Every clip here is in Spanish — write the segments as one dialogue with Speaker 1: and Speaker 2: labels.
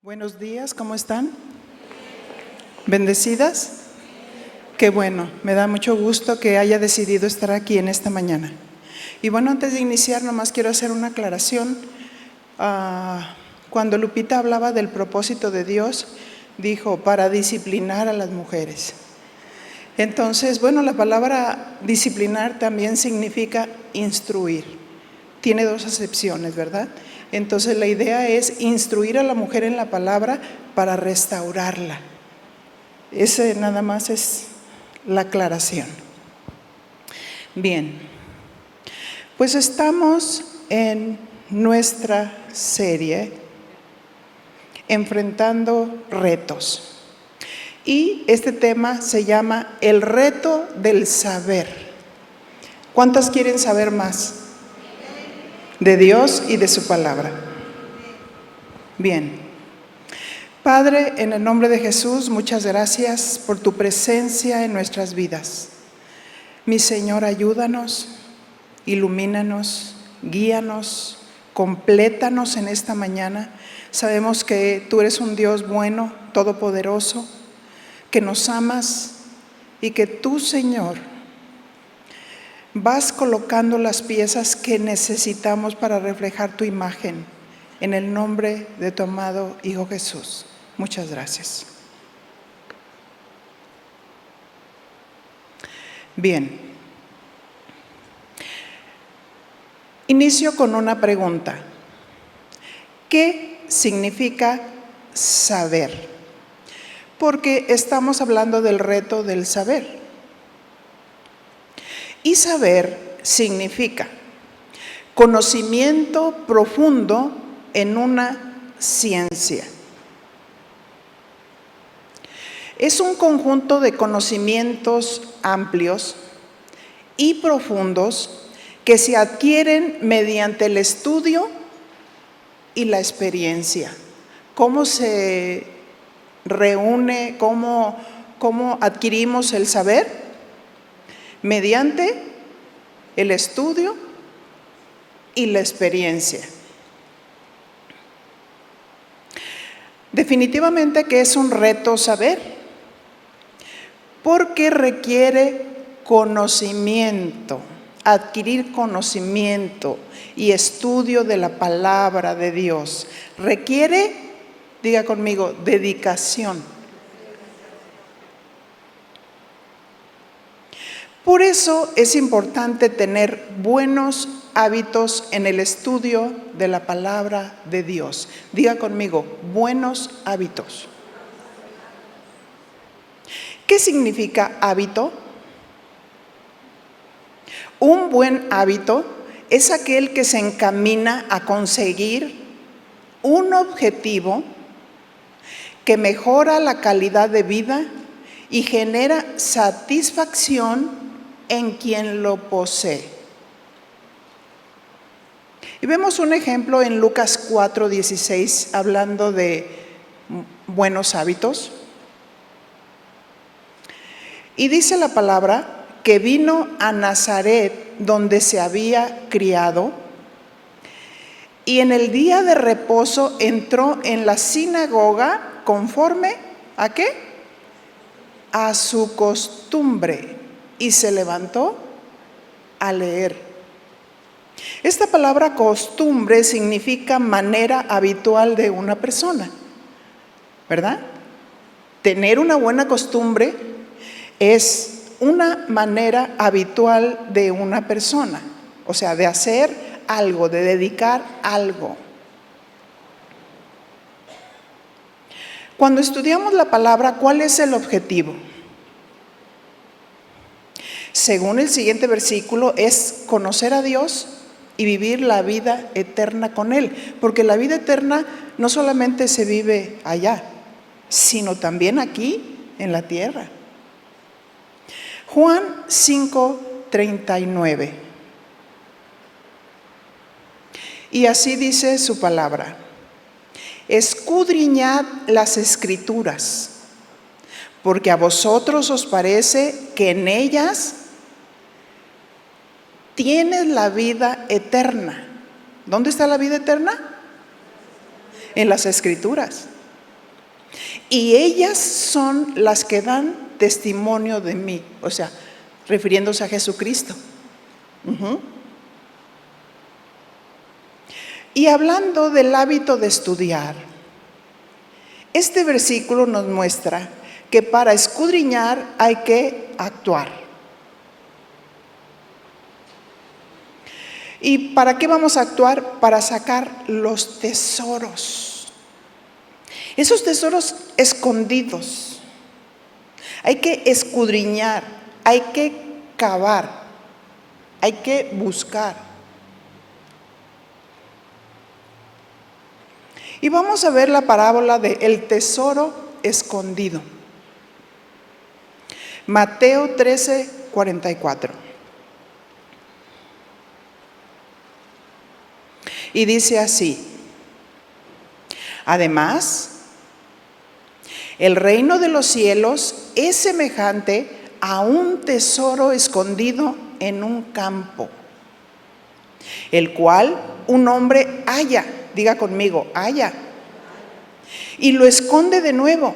Speaker 1: Buenos días, ¿cómo están? ¿Bendecidas? Qué bueno, me da mucho gusto que haya decidido estar aquí en esta mañana. Y bueno, antes de iniciar, nomás quiero hacer una aclaración. Cuando Lupita hablaba del propósito de Dios, dijo, para disciplinar a las mujeres. Entonces, bueno, la palabra disciplinar también significa instruir. Tiene dos acepciones, ¿verdad? Entonces la idea es instruir a la mujer en la palabra para restaurarla. Ese nada más es la aclaración. Bien, pues estamos en nuestra serie Enfrentando Retos. Y este tema se llama El reto del saber. ¿Cuántas quieren saber más de Dios y de su palabra? Bien. Padre, en el nombre de Jesús, muchas gracias por tu presencia en nuestras vidas. Mi Señor, ayúdanos, ilumínanos, guíanos, complétanos en esta mañana. Sabemos que tú eres un Dios bueno, todopoderoso, que nos amas y que tú, Señor, vas colocando las piezas que necesitamos para reflejar tu imagen. En el nombre de tu amado Hijo Jesús. Muchas gracias. Bien. Inicio con una pregunta. ¿Qué significa saber? Porque estamos hablando del reto del saber. Y saber significa conocimiento profundo en una ciencia. Es un conjunto de conocimientos amplios y profundos que se adquieren mediante el estudio y la experiencia. ¿Cómo se reúne, cómo adquirimos el saber? Mediante el estudio y la experiencia. Definitivamente que es un reto saber, porque requiere conocimiento, adquirir conocimiento y estudio de la palabra de Dios. Requiere, diga conmigo, dedicación. Por eso es importante tener buenos hábitos en el estudio de la palabra de Dios. Diga conmigo, buenos hábitos. ¿Qué significa hábito? Un buen hábito es aquel que se encamina a conseguir un objetivo que mejora la calidad de vida y genera satisfacción en quien lo posee. Y vemos un ejemplo en Lucas 4:16, hablando de buenos hábitos. Y dice la palabra que vino a Nazaret, donde se había criado, y en el día de reposo entró en la sinagoga conforme ¿a qué? A su costumbre, y se levantó a leer. Esta palabra costumbre significa manera habitual de una persona, ¿verdad? Tener una buena costumbre es una manera habitual de una persona, o sea, de hacer algo, de dedicar algo. Cuando estudiamos la palabra, ¿cuál es el objetivo? Según el siguiente versículo, es conocer a Dios y vivir la vida eterna con Él, porque la vida eterna no solamente se vive allá, sino también aquí en la tierra. Juan 5:39. Y así dice su palabra: escudriñad las Escrituras, porque a vosotros os parece que en ellas tienes la vida eterna. ¿Dónde está la vida eterna? En las Escrituras. y ellas son las que dan testimonio de mí. O sea, refiriéndose a Jesucristo. Y hablando del hábito de estudiar, este versículo nos muestra que para escudriñar hay que actuar. ¿Y para qué vamos a actuar? Para sacar los tesoros. Esos tesoros escondidos. Hay que escudriñar, hay que cavar, hay que buscar. Y vamos a ver la parábola de el tesoro escondido. Mateo 13:44. Y dice así: además, el reino de los cielos es semejante a un tesoro escondido en un campo, el cual un hombre halla. Diga conmigo, halla. Y lo esconde de nuevo.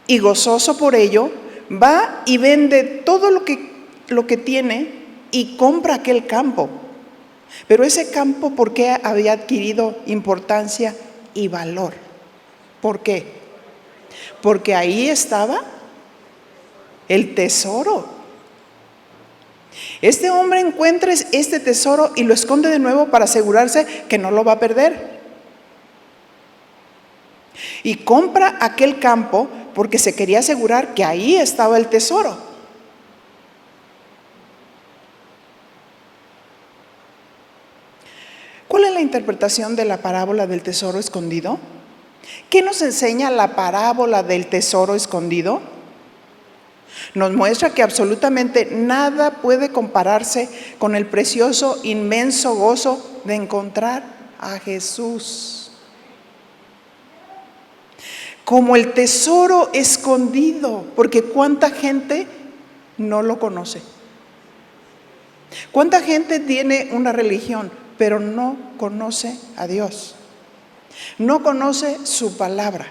Speaker 1: Y gozoso por ello, va y vende todo lo que tiene y compra aquel campo. Pero ese campo, ¿por qué había adquirido importancia y valor? ¿Por qué? Porque ahí estaba el tesoro. Este hombre encuentra este tesoro y lo esconde de nuevo para asegurarse que no lo va a perder. Y compra aquel campo porque se quería asegurar que ahí estaba el tesoro. ¿Cuál es la interpretación de la parábola del tesoro escondido? ¿Qué nos enseña la parábola del tesoro escondido? Nos muestra que absolutamente nada puede compararse con el precioso, inmenso gozo de encontrar a Jesús. Como el tesoro escondido, porque ¿cuánta gente no lo conoce? ¿Cuánta gente tiene una religión, pero no conoce a Dios? No conoce su palabra.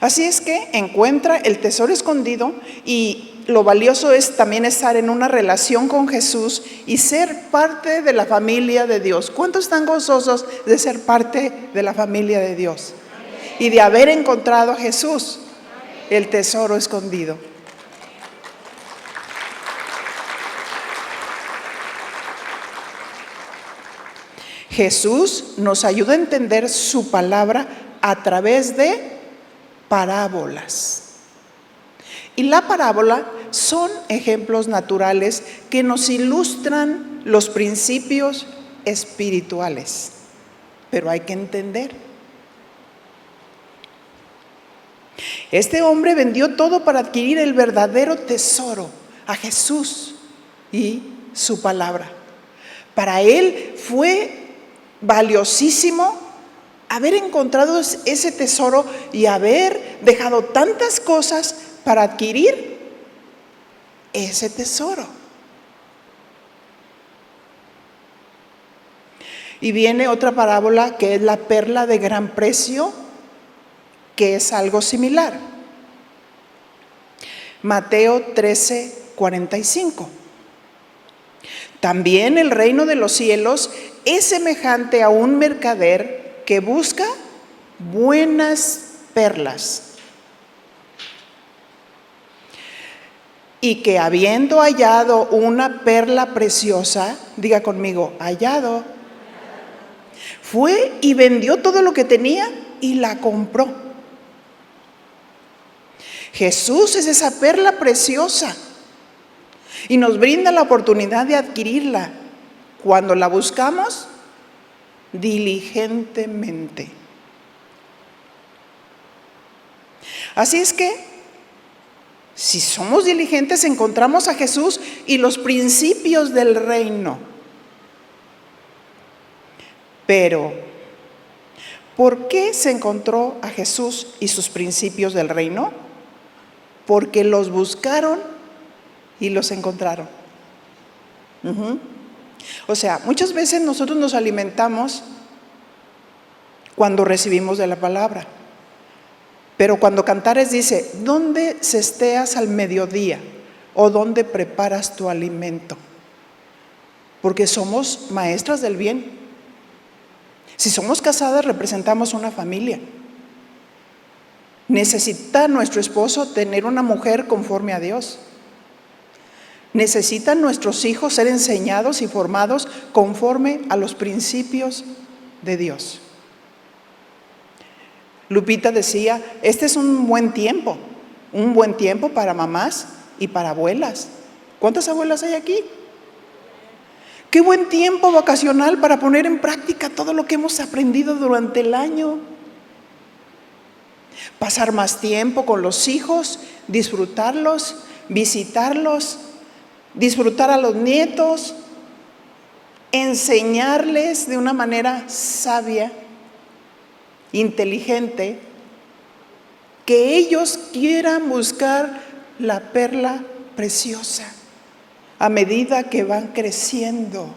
Speaker 1: Así es que encuentra el tesoro escondido, y lo valioso es también estar en una relación con Jesús y ser parte de la familia de Dios. ¿Cuántos están gozosos de ser parte de la familia de Dios? Y de haber encontrado a Jesús, el tesoro escondido. Jesús nos ayuda a entender su palabra a través de parábolas. Y la parábola son ejemplos naturales que nos ilustran los principios espirituales. Pero hay que entender. Este hombre vendió todo para adquirir el verdadero tesoro, a Jesús y su palabra. Para él fue valiosísimo haber encontrado ese tesoro y haber dejado tantas cosas para adquirir ese tesoro. Y viene otra parábola que es la perla de gran precio, que es algo similar. Mateo 13:45. También el reino de los cielos es semejante a un mercader que busca buenas perlas, y que habiendo hallado una perla preciosa, diga conmigo, hallado, fue y vendió todo lo que tenía y la compró. Jesús es esa perla preciosa y nos brinda la oportunidad de adquirirla cuando la buscamos diligentemente. Así es que, si somos diligentes, encontramos a Jesús y los principios del reino. Pero, ¿por qué se encontró a Jesús y sus principios del reino? Porque los buscaron y los encontraron. O sea, muchas veces nosotros nos alimentamos cuando recibimos de la palabra. Pero cuando Cantares dice, ¿dónde cesteas al mediodía? ¿O dónde preparas tu alimento? Porque somos maestras del bien. Si somos casadas, representamos una familia. Necesita nuestro esposo tener una mujer conforme a Dios. Necesitan nuestros hijos ser enseñados y formados conforme a los principios de Dios. Lupita decía, este es un buen tiempo para mamás y para abuelas. ¿Cuántas abuelas hay aquí? Qué buen tiempo vacacional para poner en práctica todo lo que hemos aprendido durante el año. Pasar más tiempo con los hijos, disfrutarlos, visitarlos, disfrutar a los nietos, enseñarles de una manera sabia, inteligente, que ellos quieran buscar la perla preciosa a medida que van creciendo.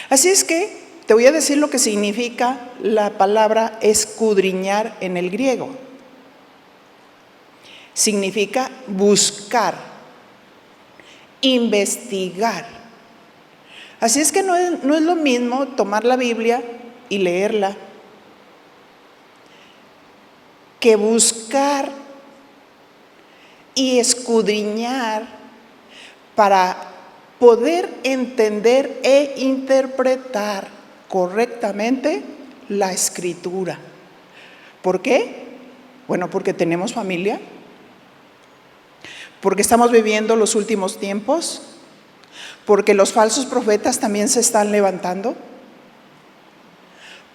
Speaker 1: Así es que te voy a decir lo que significa la palabra escudriñar en el griego. Significa buscar, investigar. Así es que no es lo mismo tomar la Biblia y leerla que buscar y escudriñar para poder entender e interpretar correctamente la Escritura. ¿Por qué? Bueno, porque tenemos familia, porque estamos viviendo los últimos tiempos, porque los falsos profetas también se están levantando,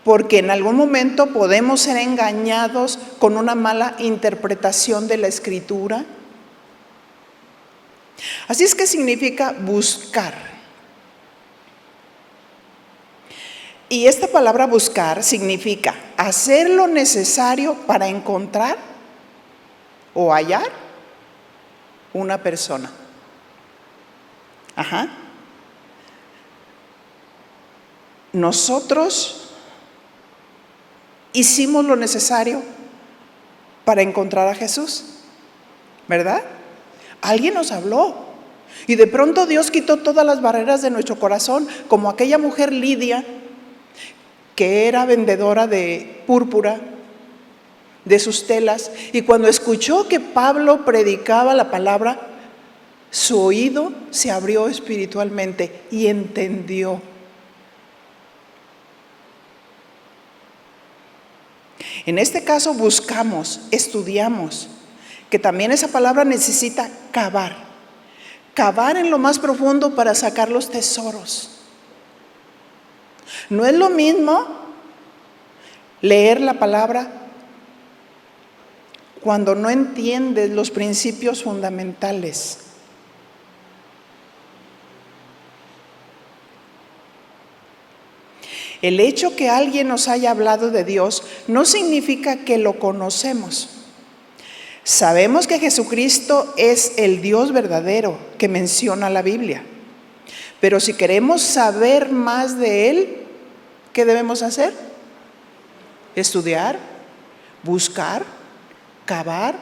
Speaker 1: porque en algún momento podemos ser engañados con una mala interpretación de la Escritura. Así es que significa buscar. Y esta palabra buscar significa hacer lo necesario para encontrar o hallar una persona. Nosotros hicimos lo necesario para encontrar a Jesús, ¿verdad? Alguien nos habló y de pronto Dios quitó todas las barreras de nuestro corazón, como aquella mujer Lidia, que era vendedora de púrpura, de sus telas, y cuando escuchó que Pablo predicaba la palabra, su oído se abrió espiritualmente y entendió. En este caso buscamos, estudiamos, que también esa palabra necesita cavar. Cavar en lo más profundo para sacar los tesoros. No es lo mismo leer la palabra cuando no entiendes los principios fundamentales. El hecho que alguien nos haya hablado de Dios no significa que lo conocemos. Sabemos que Jesucristo es el Dios verdadero que menciona la Biblia. Pero si queremos saber más de Él, ¿qué debemos hacer? Estudiar, buscar, cavar.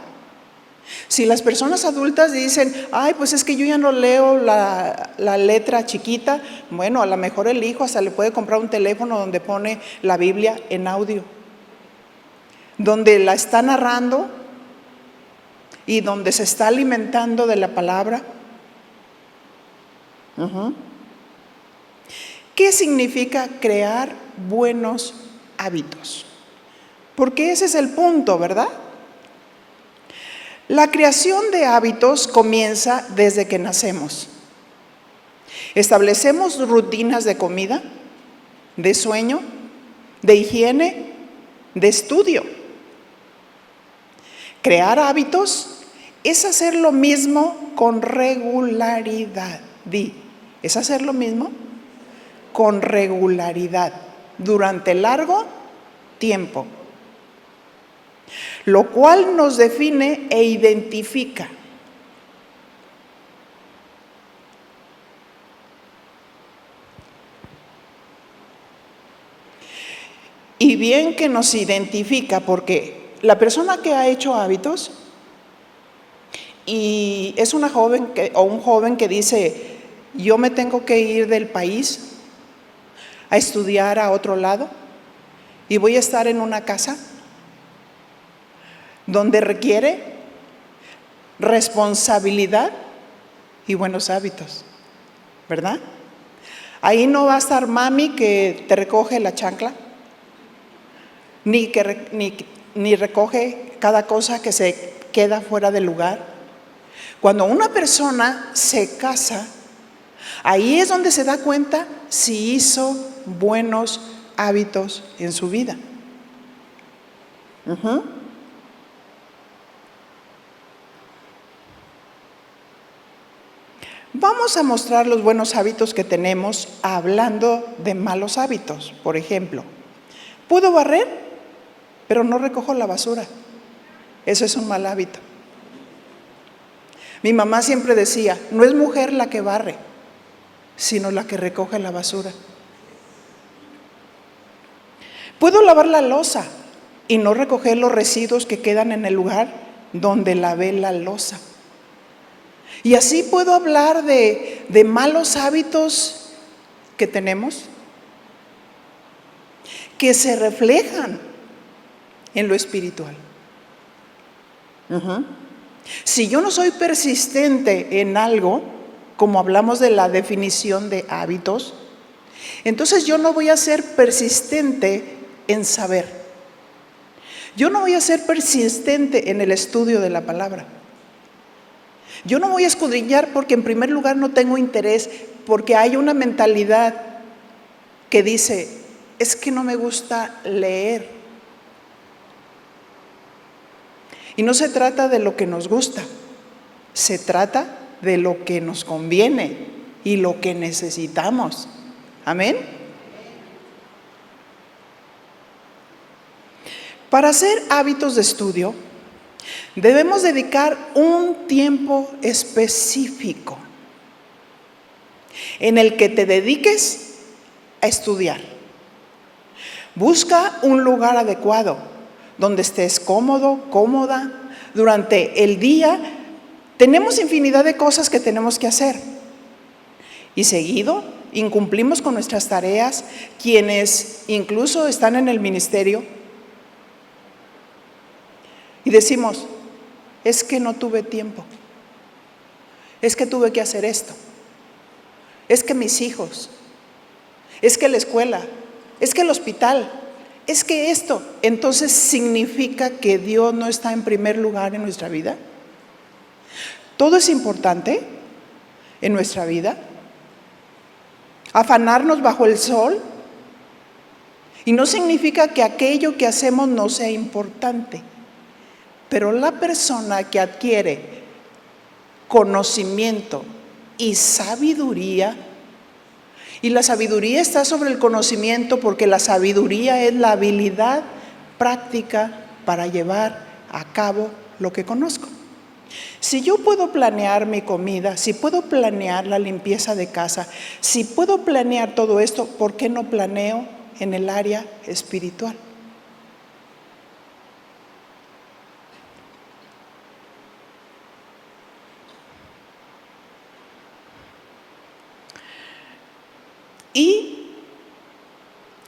Speaker 1: Si las personas adultas dicen, ay, pues es que yo ya no leo la letra chiquita, bueno, a lo mejor el hijo hasta le puede comprar un teléfono donde pone la Biblia en audio, donde la está narrando y donde se está alimentando de la palabra. ¿Qué significa crear buenos hábitos? Porque ese es el punto, ¿verdad? La creación de hábitos comienza desde que nacemos. Establecemos rutinas de comida, de sueño, de higiene, de estudio. Crear hábitos es hacer lo mismo con regularidad. ¿Es hacer lo mismo? Con regularidad, durante largo tiempo. Lo cual nos define e identifica. y bien que nos identifica, porque la persona que ha hecho hábitos y es una joven o un joven que dice, yo me tengo que ir del país a estudiar a otro lado y voy a estar en una casa donde requiere responsabilidad y buenos hábitos, ¿verdad? Ahí no va a estar mami que te recoge la chancla, ni recoge cada cosa que se queda fuera del lugar. Cuando una persona se casa, ahí es donde se da cuenta si hizo buenos hábitos en su vida. Vamos a mostrar los buenos hábitos que tenemos hablando de malos hábitos. Por ejemplo, puedo barrer, pero no recojo la basura. Eso es un mal hábito. Mi mamá siempre decía, no es mujer la que barre, sino la que recoge la basura. Puedo lavar la loza y no recoger los residuos que quedan en el lugar donde lavé la loza. Y así puedo hablar de malos hábitos que tenemos, que se reflejan en lo espiritual. Si yo no soy persistente en algo, como hablamos de la definición de hábitos, entonces yo no voy a ser persistente en saber. Yo no voy a ser persistente en el estudio de la palabra. Yo no voy a escudriñar porque en primer lugar no tengo interés, porque hay una mentalidad que dice, es que no me gusta leer. Y no se trata de lo que nos gusta, se trata de lo que nos conviene y lo que necesitamos. Amén. Para hacer hábitos de estudio, debemos dedicar un tiempo específico en el que te dediques a estudiar. Busca un lugar adecuado donde estés cómodo, cómoda. Durante el día tenemos infinidad de cosas que tenemos que hacer y seguido incumplimos con nuestras tareas. Quienes incluso están en el ministerio y decimos, es que no tuve tiempo, es que tuve que hacer esto, es que mis hijos, es que la escuela, es que el hospital, es que esto. Entonces significa que Dios no está en primer lugar en nuestra vida. Todo es importante en nuestra vida. Afanarnos bajo el sol y no significa que aquello que hacemos no sea importante. Pero la persona que adquiere conocimiento y sabiduría, y la sabiduría está sobre el conocimiento porque la sabiduría es la habilidad práctica para llevar a cabo lo que conozco. Si yo puedo planear mi comida, si puedo planear la limpieza de casa, si puedo planear todo esto, ¿por qué no planeo en el área espiritual? Y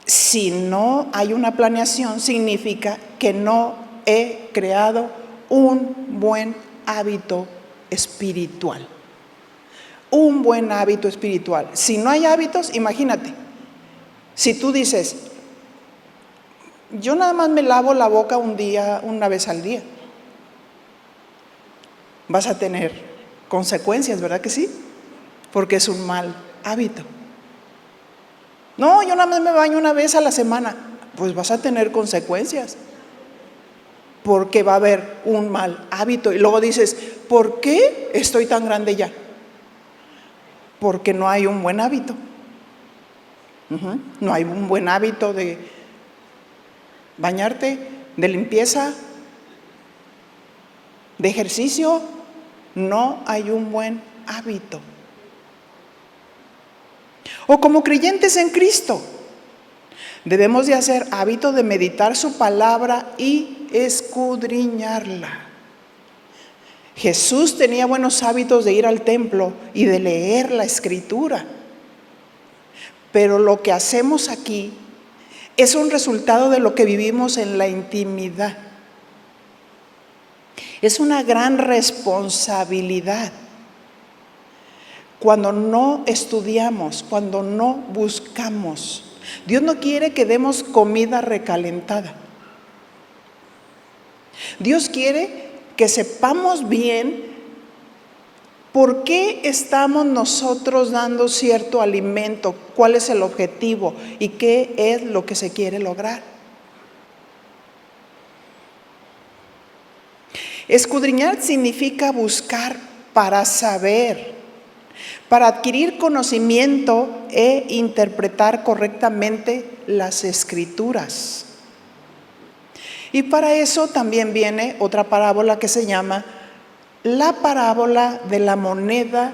Speaker 1: si no hay una planeación, significa que no he creado un buen hábito espiritual. Un buen hábito espiritual. Si no hay hábitos, imagínate, si tú dices, yo nada más me lavo la boca una vez al día, vas a tener consecuencias, ¿verdad que sí? Porque es un mal hábito. No, yo nada más me baño una vez a la semana. Pues vas a tener consecuencias, porque va a haber un mal hábito. Y luego dices, ¿por qué estoy tan grande ya? Porque no hay un buen hábito. No hay un buen hábito de bañarte, de limpieza, de ejercicio. No hay un buen hábito. O como creyentes en Cristo, Debemos de hacer hábito de meditar su palabra y escudriñarla. Jesús tenía buenos hábitos de ir al templo y de leer la Escritura. Pero lo que hacemos aquí es un resultado de lo que vivimos en la intimidad. Es una gran responsabilidad cuando no estudiamos, cuando no buscamos. Dios no quiere que demos comida recalentada. Dios quiere que sepamos bien por qué estamos nosotros dando cierto alimento, cuál es el objetivo y qué es lo que se quiere lograr. Escudriñar significa buscar para saber, para adquirir conocimiento e interpretar correctamente las Escrituras. Y para eso también viene otra parábola que se llama la parábola de la moneda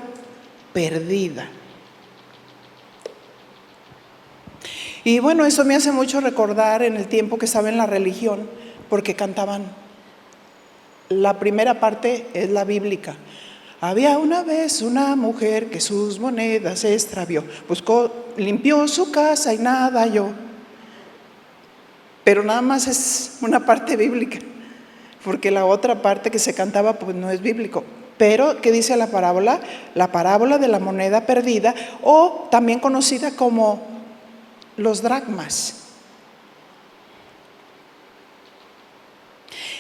Speaker 1: perdida. Y bueno, eso me hace mucho recordar en el tiempo que estaba en la religión, porque cantaban. La primera parte es la bíblica. Había una vez una mujer que sus monedas se extravió, buscó, limpió su casa y nada halló. Pero nada más es una parte bíblica, porque la otra parte que se cantaba pues no es bíblico. Pero, ¿qué dice la parábola? La parábola de la moneda perdida, o también conocida como los dracmas.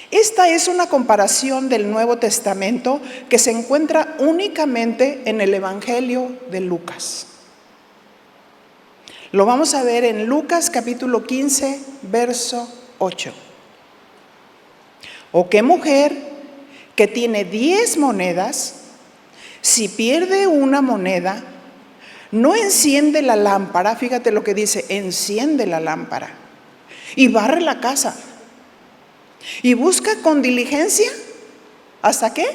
Speaker 1: Esta es una comparación del Nuevo Testamento que se encuentra únicamente en el Evangelio de Lucas. Lo vamos a ver en Lucas capítulo 15, verso 8. ¿O qué mujer que tiene 10 monedas, si pierde una moneda, no enciende la lámpara? Fíjate lo que dice, enciende la lámpara y barre la casa y busca con diligencia, ¿hasta qué?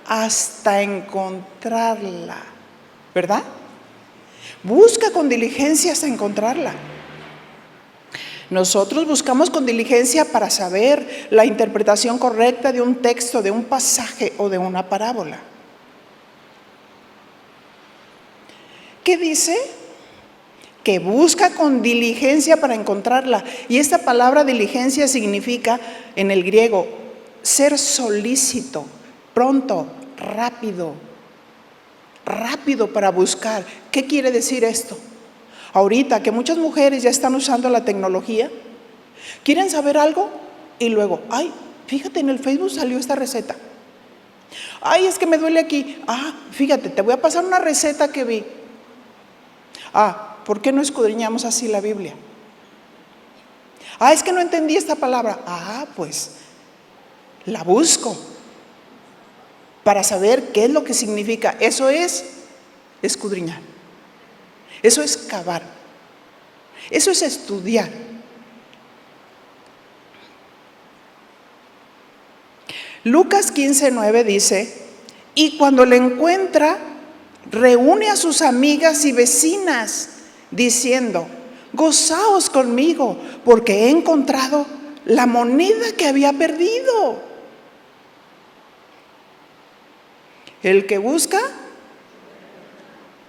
Speaker 1: Hasta encontrarla, ¿verdad? Busca con diligencia hasta encontrarla. Nosotros buscamos con diligencia para saber la interpretación correcta de un texto, de un pasaje o de una parábola. ¿Qué dice? Que busca con diligencia para encontrarla. Y esta palabra diligencia significa, en el griego, ser solícito, pronto, rápido para buscar. ¿Qué quiere decir esto? Ahorita que muchas mujeres ya están usando la tecnología, quieren saber algo y luego, ay, fíjate, en el Facebook salió esta receta. Ay, es que me duele aquí. Ah, fíjate, te voy a pasar una receta que vi. Ah, ¿por qué no escudriñamos así la Biblia? Ah, es que no entendí esta palabra. Ah, pues la busco para saber qué es lo que significa. Eso es escudriñar. Eso es cavar. Eso es estudiar. Lucas 15:9 dice, y cuando le encuentra, reúne a sus amigas y vecinas, diciendo, gozaos conmigo, porque he encontrado la moneda que había perdido. El que busca,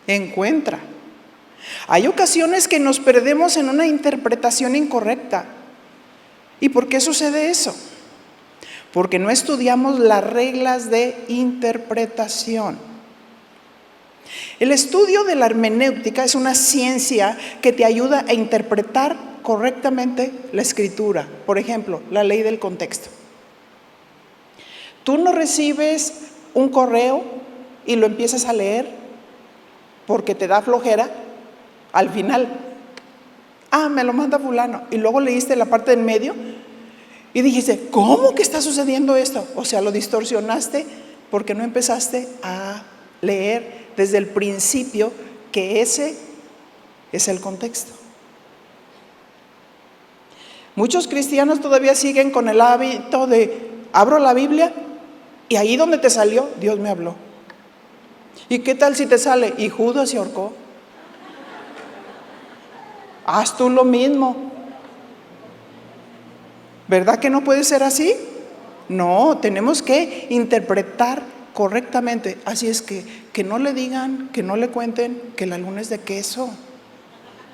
Speaker 1: encuentra. Hay ocasiones que nos perdemos en una interpretación incorrecta. ¿Y por qué sucede eso? Porque no estudiamos las reglas de interpretación. El estudio de la hermenéutica es una ciencia que te ayuda a interpretar correctamente la Escritura. Por ejemplo, la ley del contexto. Tú no recibes un correo y lo empiezas a leer porque te da flojera. Al final, me lo manda fulano, y luego leíste la parte del medio y dijiste, ¿cómo que está sucediendo esto? O sea, lo distorsionaste porque no empezaste a leer desde el principio que ese es el contexto. Muchos cristianos todavía siguen con el hábito de abro la Biblia y ahí donde te salió, Dios me habló. ¿Y qué tal si te sale? Y Judas se ahorcó. haz tú lo mismo. ¿Verdad que no puede ser así? No, tenemos que interpretar correctamente. Así es que no le digan, que no le cuenten que la luna es de queso.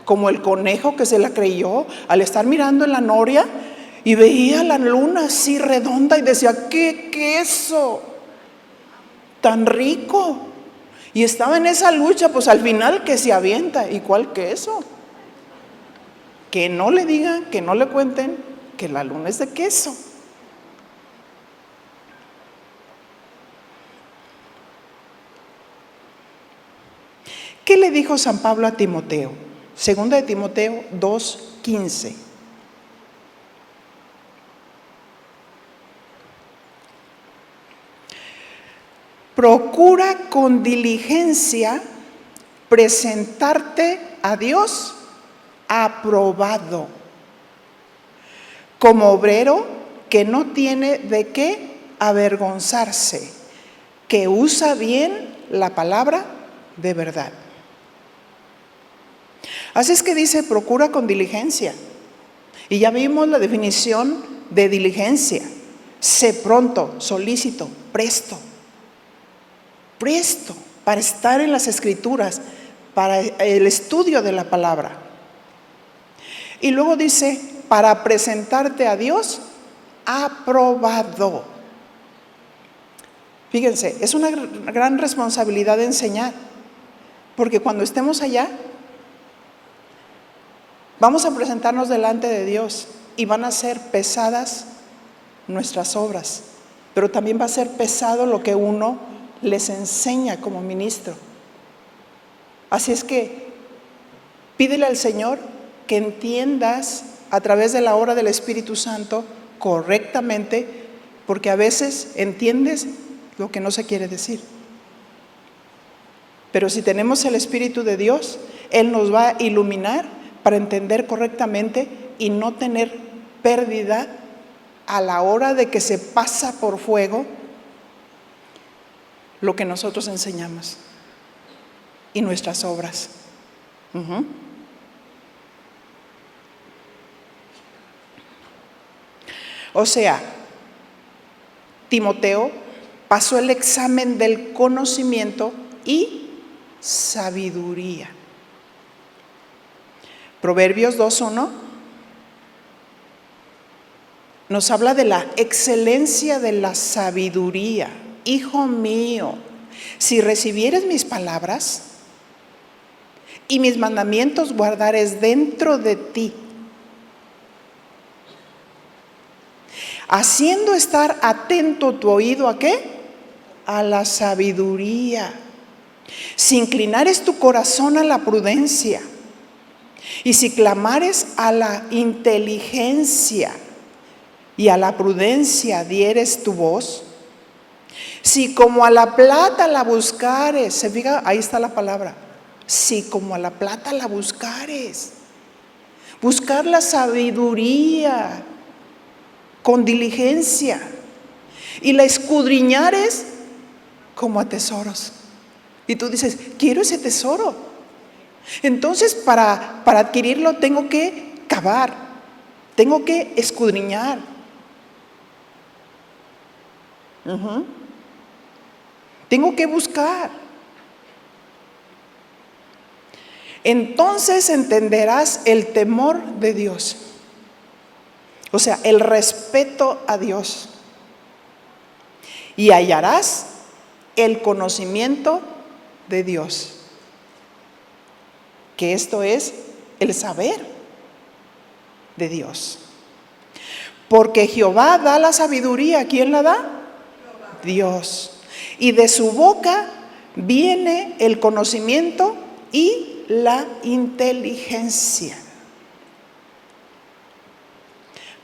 Speaker 1: Como el conejo que se la creyó al estar mirando en la noria y veía la luna así redonda y decía, ¡qué queso tan rico! Y estaba en esa lucha, pues al final que se avienta. ¿Y cuál queso? Que no le digan, que no le cuenten que la luna es de queso. ¿Qué le dijo San Pablo a Timoteo? Segunda de Timoteo 2:15. Procura con diligencia presentarte a Dios aprobado, como obrero que no tiene de qué avergonzarse, que usa bien la palabra de verdad. Así es que dice, procura con diligencia. Y ya vimos la definición de diligencia. Sé pronto, solícito, presto. Presto para estar en las Escrituras, para el estudio de la palabra. Y luego dice, para presentarte a Dios aprobado. Fíjense, es una gran responsabilidad de enseñar, porque cuando estemos allá, vamos a presentarnos delante de Dios y van a ser pesadas nuestras obras, pero también va a ser pesado lo que uno les enseña como ministro. Así es que pídele al Señor que entiendas a través de la obra del Espíritu Santo correctamente, porque a veces entiendes lo que no se quiere decir. Pero si tenemos el Espíritu de Dios, Él nos va a iluminar para entender correctamente y no tener pérdida a la hora de que se pasa por fuego lo que nosotros enseñamos y nuestras obras. O sea, Timoteo pasó el examen del conocimiento y sabiduría. Proverbios 2:1 nos habla de la excelencia de la sabiduría. Hijo mío, si recibieres mis palabras y mis mandamientos guardares dentro de ti, haciendo estar atento tu oído ¿a qué? A la sabiduría. Si inclinares tu corazón a la prudencia y si clamares a la inteligencia y a la prudencia dieres tu voz, si como a la plata la buscares, se fija, ahí está la palabra, si como a la plata la buscares, buscar la sabiduría con diligencia y la escudriñares como a tesoros. Y tú dices, quiero ese tesoro. Entonces para adquirirlo tengo que cavar, tengo que escudriñar. Tengo que buscar. Entonces entenderás el temor de Dios. O sea, el respeto a Dios. Y hallarás el conocimiento de Dios. Que esto es el saber de Dios. Porque Jehová da la sabiduría. ¿Quién la da? Dios. Y de su boca viene el conocimiento y la inteligencia.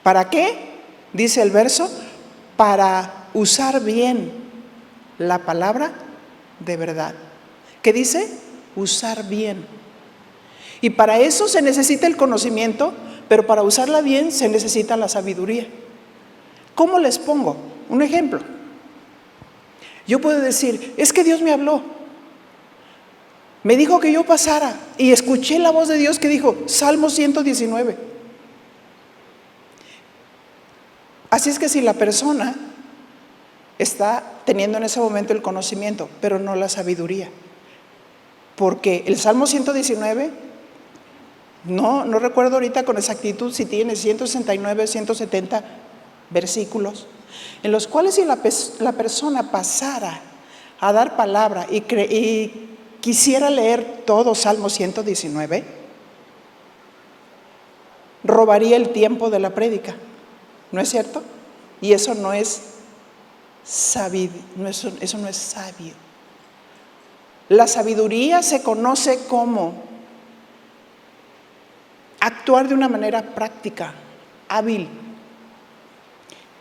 Speaker 1: ¿Para qué? Dice el verso, para usar bien la palabra de verdad. ¿Qué dice? Usar bien. Y para eso se necesita el conocimiento, pero para usarla bien se necesita la sabiduría. ¿Cómo les pongo? Un ejemplo. Yo puedo decir, es que Dios me habló. Me dijo que yo pasara y escuché la voz de Dios que dijo, Salmo 119. Así es que si la persona está teniendo en ese momento el conocimiento, pero no la sabiduría, porque el Salmo 119, no recuerdo ahorita con exactitud si tiene 169, 170 versículos, en los cuales si la persona pasara a dar palabra y quisiera leer todo Salmo 119, robaría el tiempo de la prédica, ¿no es cierto? Y eso no es sabio, eso no es sabio. La sabiduría se conoce como actuar de una manera práctica, hábil,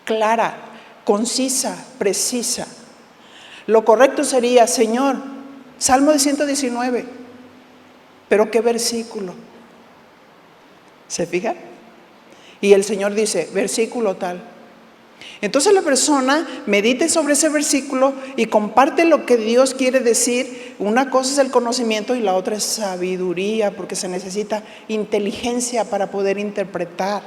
Speaker 1: clara, concisa, precisa. Lo correcto sería, Señor, Salmo de 119, pero ¿qué versículo? ¿Se fija? Y el Señor dice, versículo tal. Entonces la persona medite sobre ese versículo y comparte lo que Dios quiere decir. Una cosa es el conocimiento y la otra es sabiduría, porque se necesita inteligencia para poder interpretar.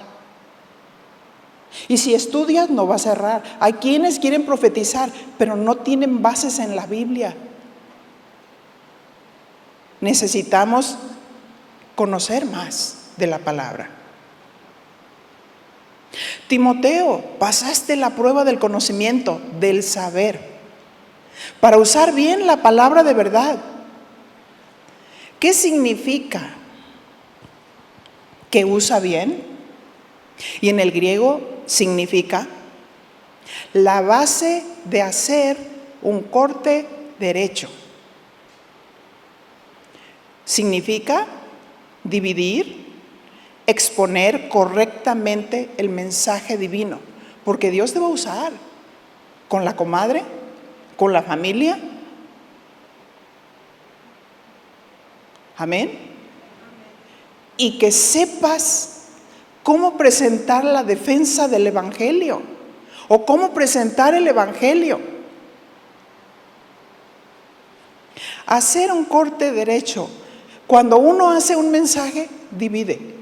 Speaker 1: Y si estudias, no vas a errar. Hay quienes quieren profetizar, pero no tienen bases en la Biblia. Necesitamos conocer más de la palabra. Timoteo, pasaste la prueba del conocimiento, del saber, para usar bien la palabra de verdad. ¿Qué significa que usa bien? Y en el griego significa la base de hacer un corte derecho. Significa dividir, exponer correctamente el mensaje divino, porque Dios te va a usar con la comadre, con la familia. Amén. Y que sepas cómo presentar la defensa del evangelio o cómo presentar el evangelio. Hacer un corte derecho. Cuando uno hace un mensaje, divide.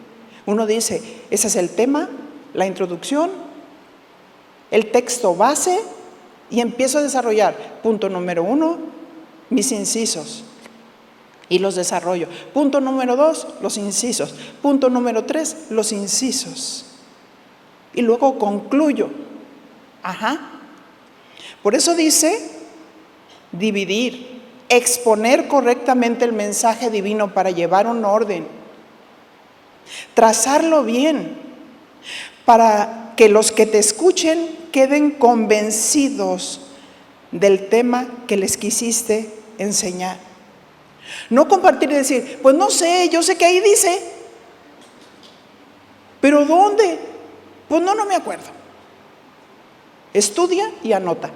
Speaker 1: Uno dice, ese es el tema, la introducción, el texto base, y empiezo a desarrollar. Punto número 1, mis incisos, y los desarrollo. Punto número 2, los incisos. Punto número 3, los incisos. Y luego concluyo. Por eso dice, dividir, exponer correctamente el mensaje divino para llevar un orden. Trazarlo bien, para que los que te escuchen queden convencidos del tema que les quisiste enseñar. No compartir y decir, pues no sé, yo sé que ahí dice, pero ¿dónde? Pues no me acuerdo. Estudia y anota.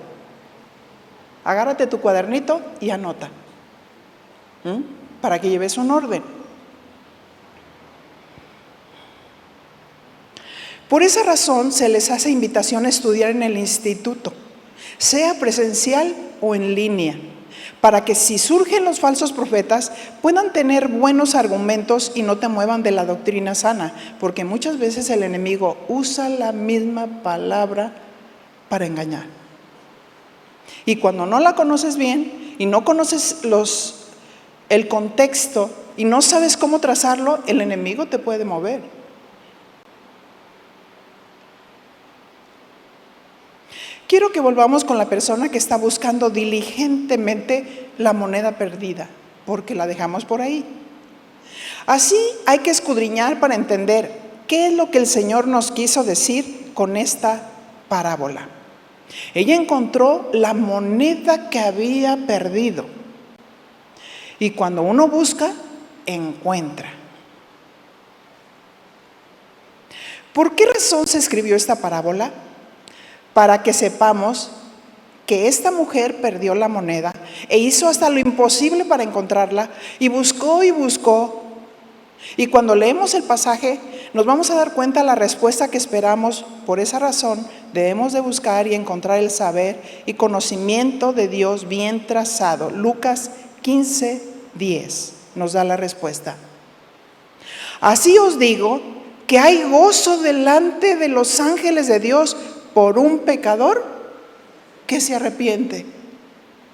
Speaker 1: Agárrate tu cuadernito y anota, para que lleves un orden. Por esa razón se les hace invitación a estudiar en el instituto, sea presencial o en línea, para que si surgen los falsos profetas puedan tener buenos argumentos y no te muevan de la doctrina sana, porque muchas veces el enemigo usa la misma palabra para engañar. Y cuando no la conoces bien y no conoces el contexto y no sabes cómo trazarlo, el enemigo te puede mover. Quiero que volvamos con la persona que está buscando diligentemente la moneda perdida, porque la dejamos por ahí. Así hay que escudriñar para entender qué es lo que el Señor nos quiso decir con esta parábola. Ella encontró la moneda que había perdido. Y cuando uno busca, encuentra. ¿Por qué razón se escribió esta parábola? Para que sepamos que esta mujer perdió la moneda e hizo hasta lo imposible para encontrarla, y buscó y buscó. Y cuando leemos el pasaje, nos vamos a dar cuenta de la respuesta que esperamos. Por esa razón, debemos de buscar y encontrar el saber y conocimiento de Dios bien trazado. Lucas 15, 10 nos da la respuesta. Así os digo que hay gozo delante de los ángeles de Dios por un pecador que se arrepiente.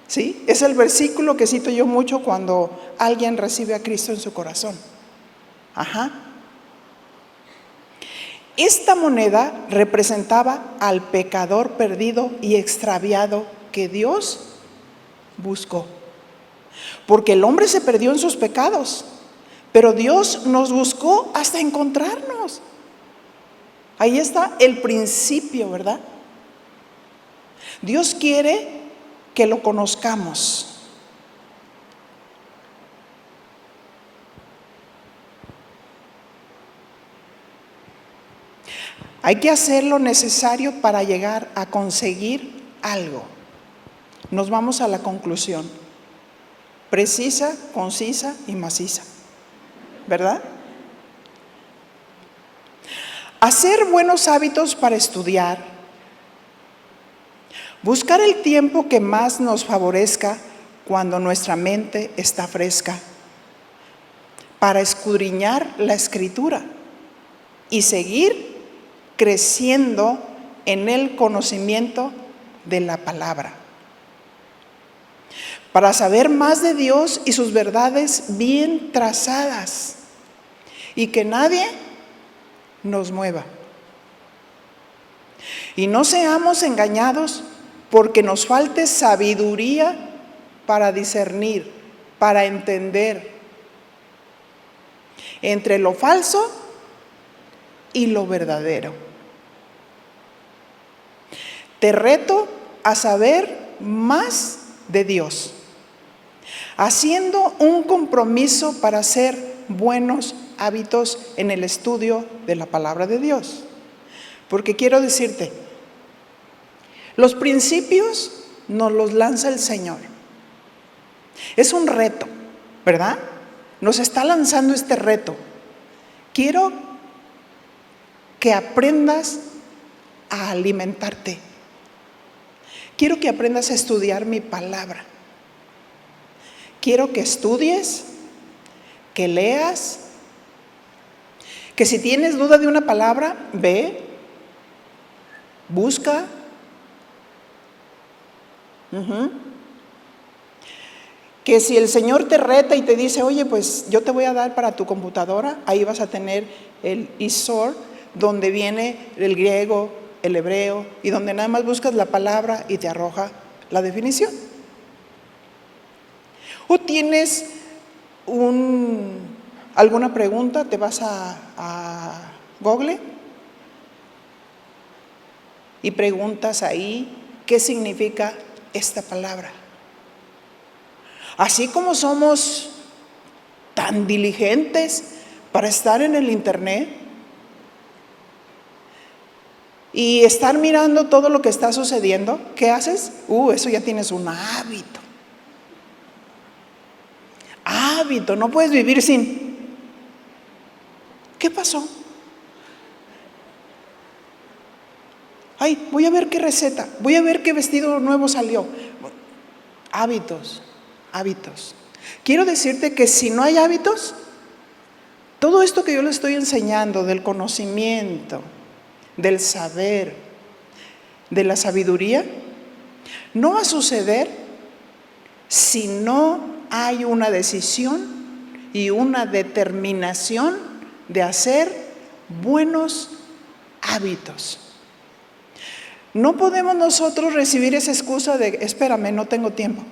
Speaker 1: ¿Sí? Es el versículo que cito yo mucho cuando alguien recibe a Cristo en su corazón. Esta moneda representaba al pecador perdido y extraviado que Dios buscó. Porque el hombre se perdió en sus pecados, pero Dios nos buscó hasta encontrarnos. Ahí está el principio, ¿verdad? Dios quiere que lo conozcamos. Hay que hacer lo necesario para llegar a conseguir algo. Nos vamos a la conclusión. Precisa, concisa y maciza. ¿Verdad? Hacer buenos hábitos para estudiar. Buscar el tiempo que más nos favorezca cuando nuestra mente está fresca. Para escudriñar la Escritura y seguir creciendo en el conocimiento de la palabra. Para saber más de Dios y sus verdades bien trazadas y que nadie nos mueva. Y no seamos engañados porque nos falte sabiduría para discernir, para entender entre lo falso y lo verdadero. Te reto a saber más de Dios, haciendo un compromiso para hacer buenos hábitos en el estudio de la palabra de Dios. Porque quiero decirte, los principios nos los lanza el Señor. Es un reto, ¿verdad? Nos está lanzando este reto. Quiero que aprendas a alimentarte. Quiero que aprendas a estudiar mi palabra. Quiero que estudies, que leas, que si tienes duda de una palabra, ve, busca. Que si el Señor te reta y te dice, oye, pues yo te voy a dar para tu computadora, ahí vas a tener el ISOR, donde viene el griego, el hebreo, y donde nada más buscas la palabra y te arroja la definición. O tienes alguna pregunta, te vas a Google y preguntas ahí qué significa esta palabra. Así como somos tan diligentes para estar en el internet y estar mirando todo lo que está sucediendo, ¿qué haces? Eso ya tienes un hábito. Hábito, no puedes vivir sin. ¿Qué pasó? Ay, voy a ver qué receta, voy a ver qué vestido nuevo salió. Hábitos. Quiero decirte que si no hay hábitos, todo esto que yo le estoy enseñando del conocimiento, del saber, de la sabiduría, no va a suceder si no hay una decisión y una determinación de hacer buenos hábitos. No podemos nosotros recibir esa excusa de, espérame, no tengo tiempo.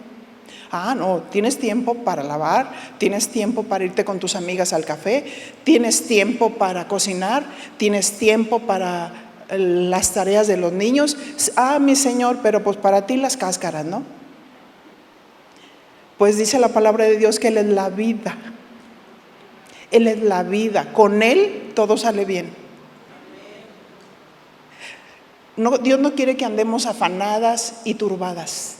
Speaker 1: No, tienes tiempo para lavar, tienes tiempo para irte con tus amigas al café, tienes tiempo para cocinar, tienes tiempo para las tareas de los niños. Mi Señor, pero pues para ti las cáscaras, ¿no? Pues dice la palabra de Dios que Él es la vida. Él es la vida. Con Él todo sale bien. No, Dios no quiere que andemos afanadas y turbadas.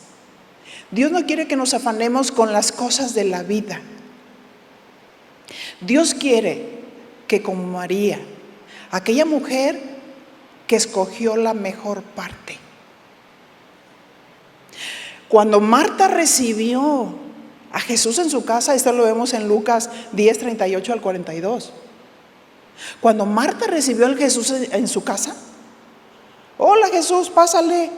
Speaker 1: Dios no quiere que nos afanemos con las cosas de la vida. Dios quiere que como María, aquella mujer que escogió la mejor parte. Cuando Marta recibió a Jesús en su casa. Esto lo vemos en Lucas 10, 38 al 42. Cuando Marta recibió a Jesús en su casa, hola Jesús, pásale.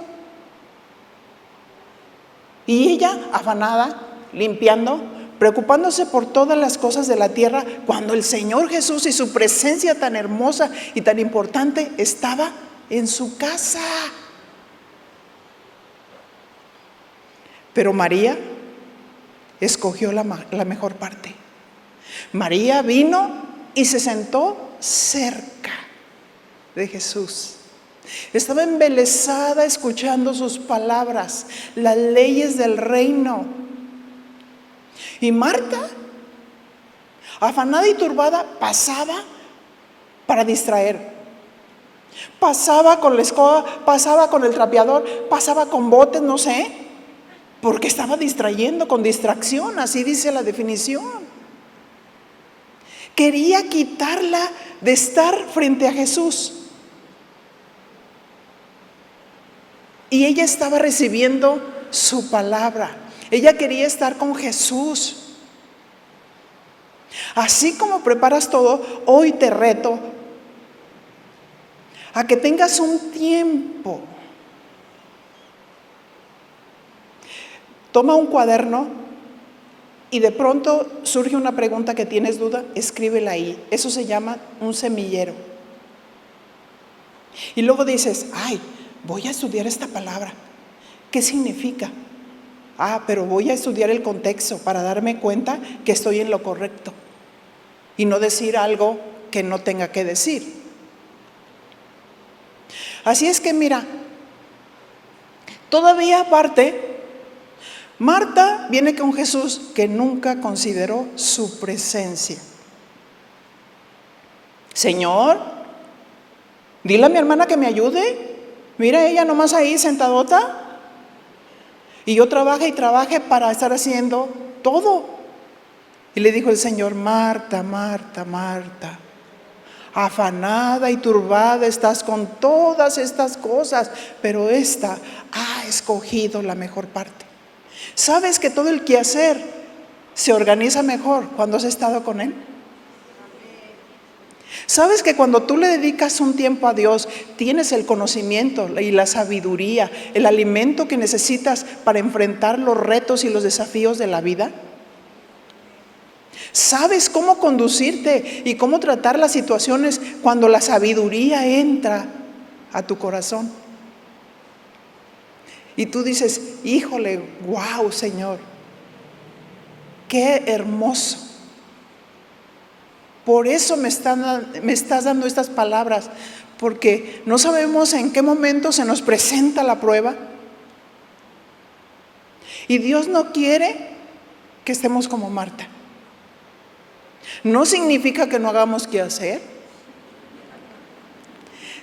Speaker 1: Y ella, afanada, limpiando, preocupándose por todas las cosas de la tierra, cuando el Señor Jesús y su presencia tan hermosa y tan importante estaba en su casa. Pero María escogió la mejor parte. María vino y se sentó cerca de Jesús. Estaba embelesada escuchando sus palabras, las leyes del reino. Y Marta, afanada y turbada, pasaba para distraer. Pasaba con la escoba, pasaba con el trapeador, pasaba con botes, no sé, porque estaba distrayendo, con distracción, así dice la definición. Quería quitarla de estar frente a Jesús. Y ella estaba recibiendo su palabra. Ella quería estar con Jesús. Así como preparas todo, hoy te reto a que tengas un tiempo. Toma un cuaderno y de pronto surge una pregunta que tienes duda, escríbela ahí. Eso se llama un semillero. Y luego dices, ay, voy a estudiar esta palabra. ¿Qué significa? Pero voy a estudiar el contexto para darme cuenta que estoy en lo correcto y no decir algo que no tenga que decir. Así es que mira, todavía aparte, Marta viene con Jesús que nunca consideró su presencia. Señor, dile a mi hermana que me ayude. Mira ella nomás ahí sentadota. Y yo trabaje y trabaje para estar haciendo todo. Y le dijo el Señor, Marta, Marta, Marta, afanada y turbada estás con todas estas cosas, pero esta ha escogido la mejor parte. ¿Sabes que todo el quehacer se organiza mejor cuando has estado con Él? ¿Sabes que cuando tú le dedicas un tiempo a Dios, tienes el conocimiento y la sabiduría, el alimento que necesitas para enfrentar los retos y los desafíos de la vida? ¿Sabes cómo conducirte y cómo tratar las situaciones cuando la sabiduría entra a tu corazón? Y tú dices, híjole, wow, Señor, qué hermoso. Por eso me estás dando estas palabras, porque no sabemos en qué momento se nos presenta la prueba. Y Dios no quiere que estemos como Marta. No significa que no hagamos qué hacer.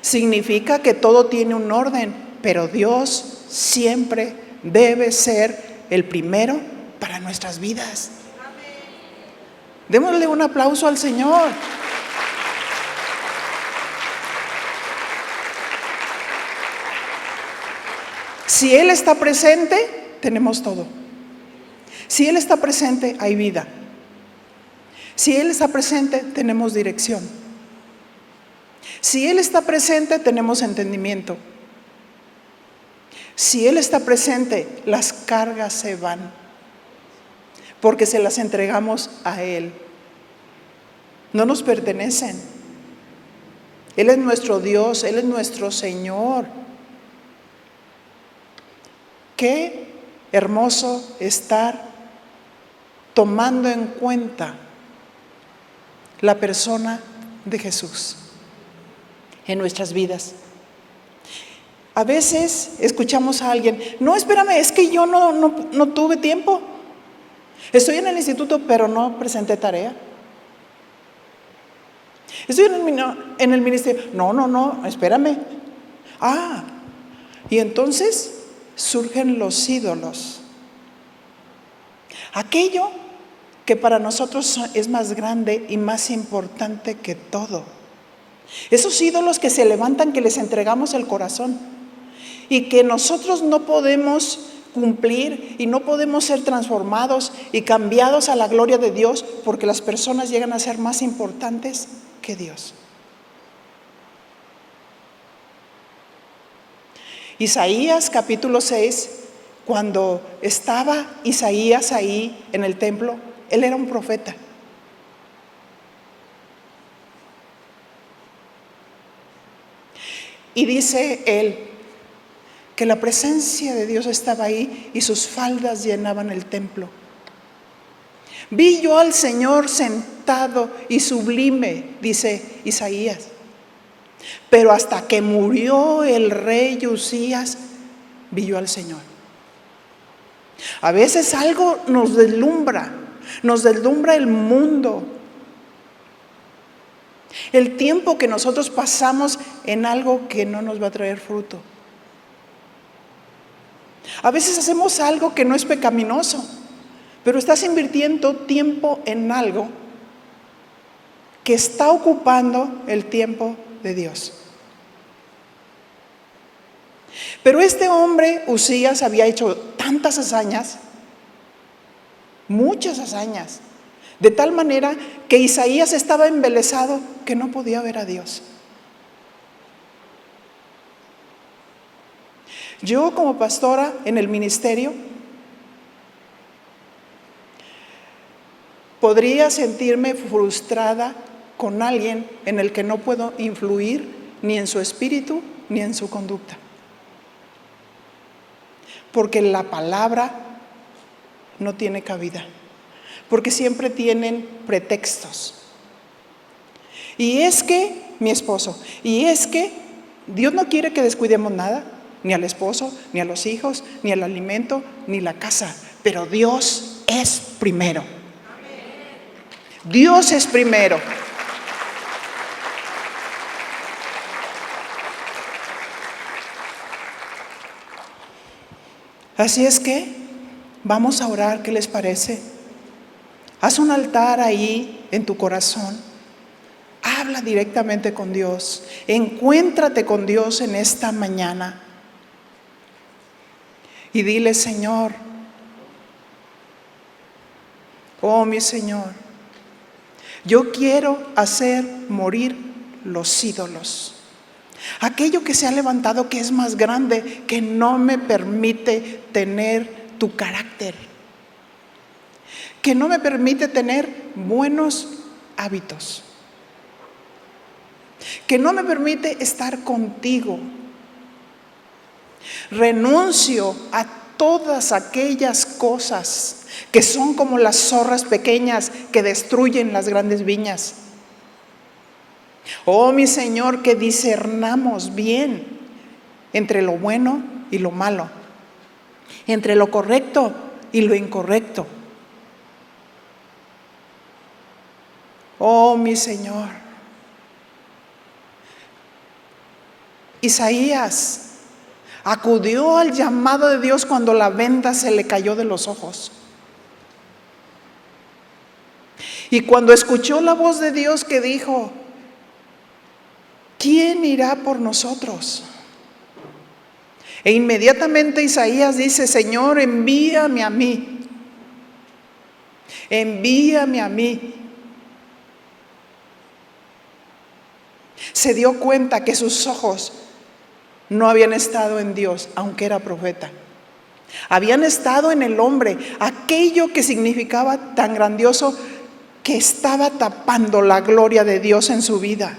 Speaker 1: Significa que todo tiene un orden, pero Dios siempre debe ser el primero para nuestras vidas. Démosle un aplauso al Señor. Si Él está presente, tenemos todo. Si Él está presente, hay vida. Si Él está presente, tenemos dirección. Si Él está presente, tenemos entendimiento. Si Él está presente, las cargas se van, porque se las entregamos a Él. No nos pertenecen. Él es nuestro Dios, Él es nuestro Señor. Qué hermoso estar tomando en cuenta la persona de Jesús en nuestras vidas. A veces escuchamos a alguien, no, espérame, es que yo no tuve tiempo. Estoy en el instituto, pero no presenté tarea. Estoy en el ministerio. No, espérame. Y entonces surgen los ídolos. Aquello que para nosotros es más grande y más importante que todo. Esos ídolos que se levantan, que les entregamos el corazón y que nosotros no podemos cumplir y no podemos ser transformados y cambiados a la gloria de Dios porque las personas llegan a ser más importantes que Dios. Isaías capítulo 6, cuando estaba Isaías ahí en el templo, él era un profeta. Y dice él que la presencia de Dios estaba ahí y sus faldas llenaban el templo. Vi yo al Señor sentado y sublime, dice Isaías. Pero hasta que murió el rey Usías, vi yo al Señor. A veces algo nos deslumbra el mundo. El tiempo que nosotros pasamos en algo que no nos va a traer fruto. A veces hacemos algo que no es pecaminoso, pero estás invirtiendo tiempo en algo que está ocupando el tiempo de Dios. Pero este hombre, Usías, había hecho tantas hazañas, muchas hazañas, de tal manera que Isaías estaba embelesado que no podía ver a Dios. Yo como pastora en el ministerio podría sentirme frustrada con alguien en el que no puedo influir ni en su espíritu ni en su conducta. Porque la palabra no tiene cabida. Porque siempre tienen pretextos. Y es que mi esposo, y es que Dios no quiere que descuidemos nada, ni al esposo, ni a los hijos, ni el alimento, ni la casa. Pero Dios es primero. Dios es primero. Así es que vamos a orar, ¿qué les parece? Haz un altar ahí en tu corazón. Habla directamente con Dios. Encuéntrate con Dios en esta mañana. Y dile: Señor, oh mi Señor, yo quiero hacer morir los ídolos. Aquello que se ha levantado que es más grande, que no me permite tener tu carácter, que no me permite tener buenos hábitos, que no me permite estar contigo. Renuncio a todas aquellas cosas que son como las zorras pequeñas que destruyen las grandes viñas. Oh mi Señor, que discernamos bien entre lo bueno y lo malo, entre lo correcto y lo incorrecto. Oh mi Señor. Isaías acudió al llamado de Dios cuando la venda se le cayó de los ojos. Y cuando escuchó la voz de Dios que dijo: ¿quién irá por nosotros? E inmediatamente Isaías dice: Señor, envíame a mí. Envíame a mí. Se dio cuenta que sus ojos no habían estado en Dios, aunque era profeta. Habían estado en el hombre, aquello que significaba tan grandioso que estaba tapando la gloria de Dios en su vida.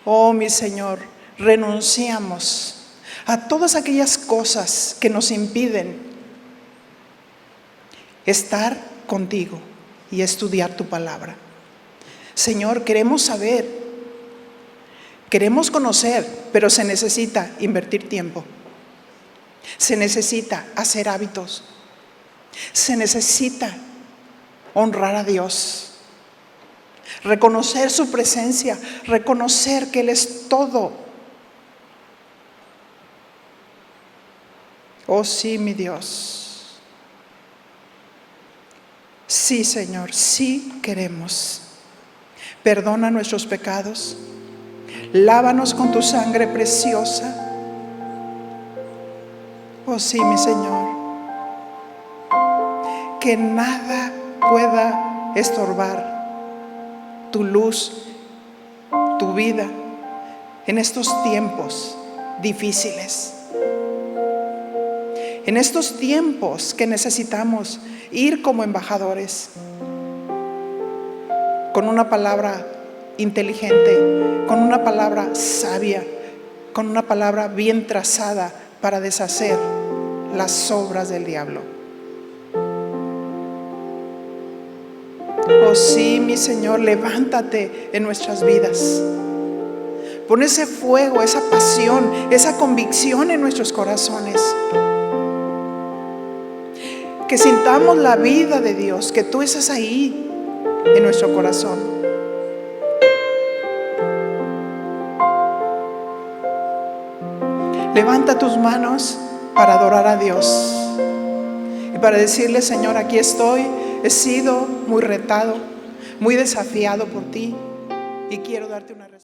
Speaker 1: Oh mi Señor, renunciamos a todas aquellas cosas que nos impiden estar contigo y estudiar tu palabra. Señor, queremos saber, queremos conocer, pero se necesita invertir tiempo. Se necesita hacer hábitos. Se necesita honrar a Dios. Reconocer su presencia, reconocer que Él es todo. Oh sí, mi Dios. Sí, Señor, sí queremos. Perdona nuestros pecados. Lávanos con tu sangre preciosa. Oh sí, mi Señor. Que nada pueda estorbar tu luz, tu vida en estos tiempos difíciles. En estos tiempos que necesitamos ir como embajadores, con una palabra inteligente, con una palabra sabia, con una palabra bien trazada para deshacer las obras del diablo. Oh sí, mi Señor, levántate en nuestras vidas. Pon ese fuego, esa pasión, esa convicción en nuestros corazones. Que sintamos la vida de Dios, que tú estás ahí en nuestro corazón. Levanta tus manos para adorar a Dios y para decirle: Señor, aquí estoy. He sido muy retado, muy desafiado por ti y quiero darte una respuesta.